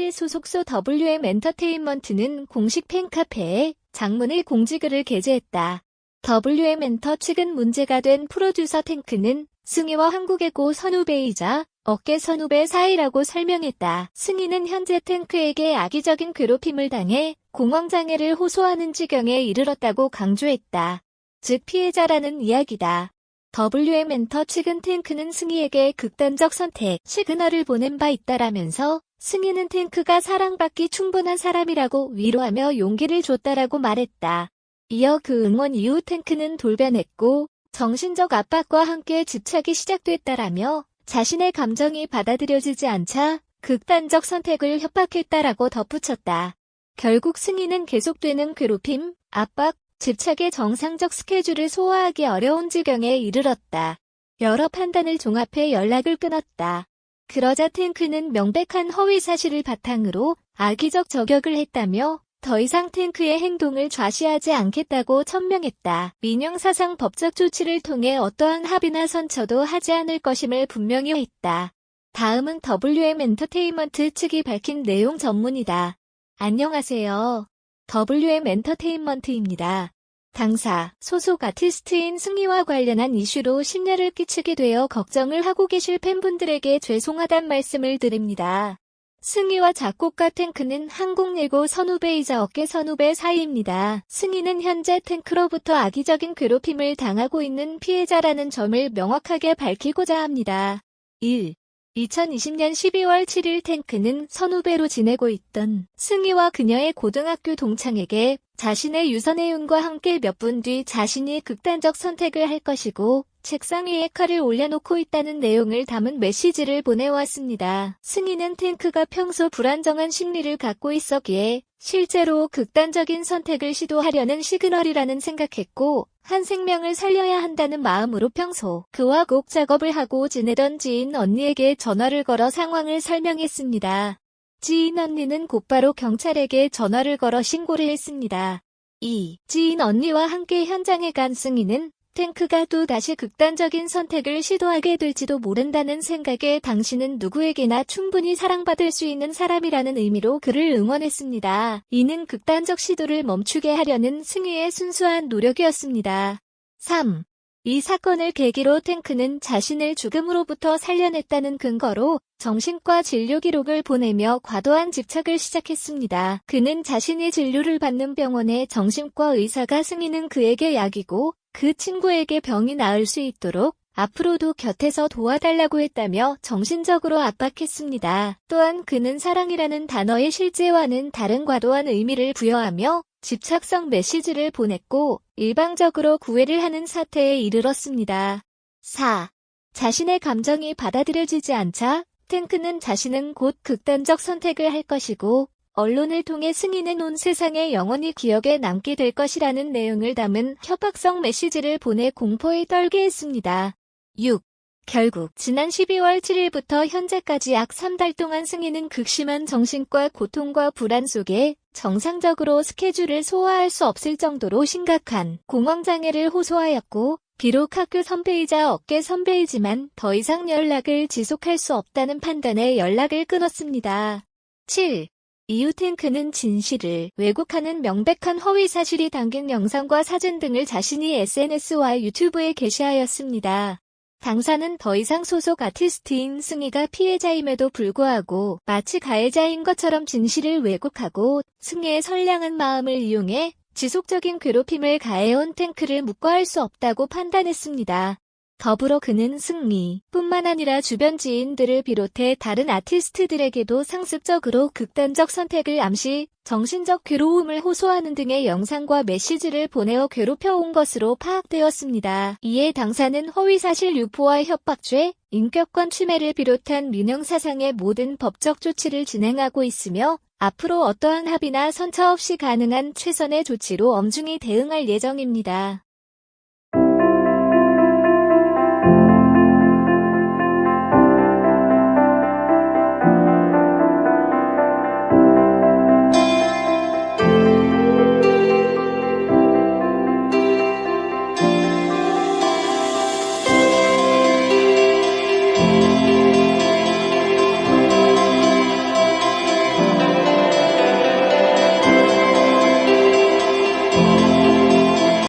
승희의 소속소 WM 엔터테인먼트는 공식 팬카페에 장문의 공지글을 게재했다. WM 엔터 측은 문제가 된 프로듀서 탱크는 승희와 한국의 고 선후배이자 어깨 선후배 사이라고 설명했다. 승희는 현재 탱크에게 악의적인 괴롭힘을 당해 공황장애를 호소하는 지경에 이르렀다고 강조했다. 즉 피해자라는 이야기다. WM 엔터 측은 탱크는 승희에게 극단적 선택 시그널을 보낸 바 있다라면서 승희는 탱크가 사랑받기 충분한 사람이라고 위로하며 용기를 줬다라고 말했다. 이어 그 응원 이후 탱크는 돌변했고 정신적 압박과 함께 집착이 시작됐다라며 자신의 감정이 받아들여지지 않자 극단적 선택을 협박했다라고 덧붙였다. 결국 승희는 계속되는 괴롭힘, 압박, 집착의 정상적 스케줄을 소화하기 어려운 지경에 이르렀다. 여러 판단을 종합해 연락을 끊었다. 그러자 탱크는 명백한 허위 사실을 바탕으로 악의적 저격을 했다며 더 이상 탱크의 행동을 좌시하지 않겠다고 천명했다. 민영사상 법적 조치를 통해 어떠한 합의나 선처도 하지 않을 것임을 분명히 했다. 다음은 WM 엔터테인먼트 측이 밝힌 내용 전문이다. 안녕하세요. WM 엔터테인먼트입니다. 당사, 소속 아티스트인 승희와 관련한 이슈로 심려를 끼치게 되어 걱정을 하고 계실 팬분들에게 죄송하단 말씀을 드립니다. 승희와 작곡가 탱크는 한국 예고 선후배이자 어깨 선후배 사이입니다. 승희는 현재 탱크로부터 악의적인 괴롭힘을 당하고 있는 피해자라는 점을 명확하게 밝히고자 합니다. 1. 2020년 12월 7일 탱크는 선후배로 지내고 있던 승희와 그녀의 고등학교 동창에게 자신의 유서 내용과 함께 몇 분 뒤 자신이 극단적 선택을 할 것이고 책상 위에 칼을 올려놓고 있다는 내용을 담은 메시지를 보내왔습니다. 승희는 탱크가 평소 불안정한 심리를 갖고 있었기에 실제로 극단적인 선택을 시도하려는 시그널이라는 생각했고 한 생명을 살려야 한다는 마음으로 평소 그와 곡 작업을 하고 지내던 지인 언니에게 전화를 걸어 상황을 설명했습니다. 지인 언니는 곧바로 경찰에게 전화를 걸어 신고를 했습니다. 2. 지인 언니와 함께 현장에 간 승희는 탱크가 또다시 극단적인 선택을 시도하게 될지도 모른다는 생각에 당신은 누구에게나 충분히 사랑받을 수 있는 사람이라는 의미로 그를 응원했습니다. 이는 극단적 시도를 멈추게 하려는 승희의 순수한 노력이었습니다. 3. 이 사건을 계기로 탱크는 자신을 죽음으로부터 살려냈다는 근거로 정신과 진료 기록을 보내며 과도한 집착을 시작했습니다. 그는 자신이 진료를 받는 병원의 정신과 의사가 승희는 그에게 약이고 그 친구에게 병이 나을 수 있도록 앞으로도 곁에서 도와달라고 했다며 정신적으로 압박했습니다. 또한 그는 사랑이라는 단어의 실제와는 다른 과도한 의미를 부여하며 집착성 메시지를 보냈고 일방적으로 구애를 하는 사태에 이르렀습니다. 4. 자신의 감정이 받아들여지지 않자 탱크는 자신은 곧 극단적 선택을 할 것이고 언론을 통해 승희는 온 세상에 영원히 기억에 남게 될 것이라는 내용을 담은 협박성 메시지를 보내 공포에 떨게 했습니다. 6. 결국 지난 12월 7일부터 현재까지 약 3달 동안 승희는 극심한 정신과 고통과 불안 속에 정상적으로 스케줄을 소화할 수 없을 정도로 심각한 공황장애를 호소하였고 비록 학교 선배이자 어깨 선배이지만 더 이상 연락을 지속할 수 없다는 판단에 연락을 끊었습니다. 7. 이후 탱크는 진실을 왜곡하는 명백한 허위 사실이 담긴 영상과 사진 등을 자신이 SNS와 유튜브에 게시하였습니다. 당사는 더 이상 소속 아티스트인 승희가 피해자임에도 불구하고 마치 가해자인 것처럼 진실을 왜곡하고 승희의 선량한 마음을 이용해 지속적인 괴롭힘을 가해온 탱크를 묵과할 수 없다고 판단했습니다. 더불어 그는 승희뿐만 아니라 주변 지인들을 비롯해 다른 아티스트들에게도 상습적으로 극단적 선택을 암시, 정신적 괴로움을 호소하는 등의 영상과 메시지를 보내어 괴롭혀온 것으로 파악되었습니다. 이에 당사는 허위사실 유포와 협박죄, 인격권 침해를 비롯한 민형사상의 모든 법적 조치를 진행하고 있으며 앞으로 어떠한 합의나 선처 없이 가능한 최선의 조치로 엄중히 대응할 예정입니다.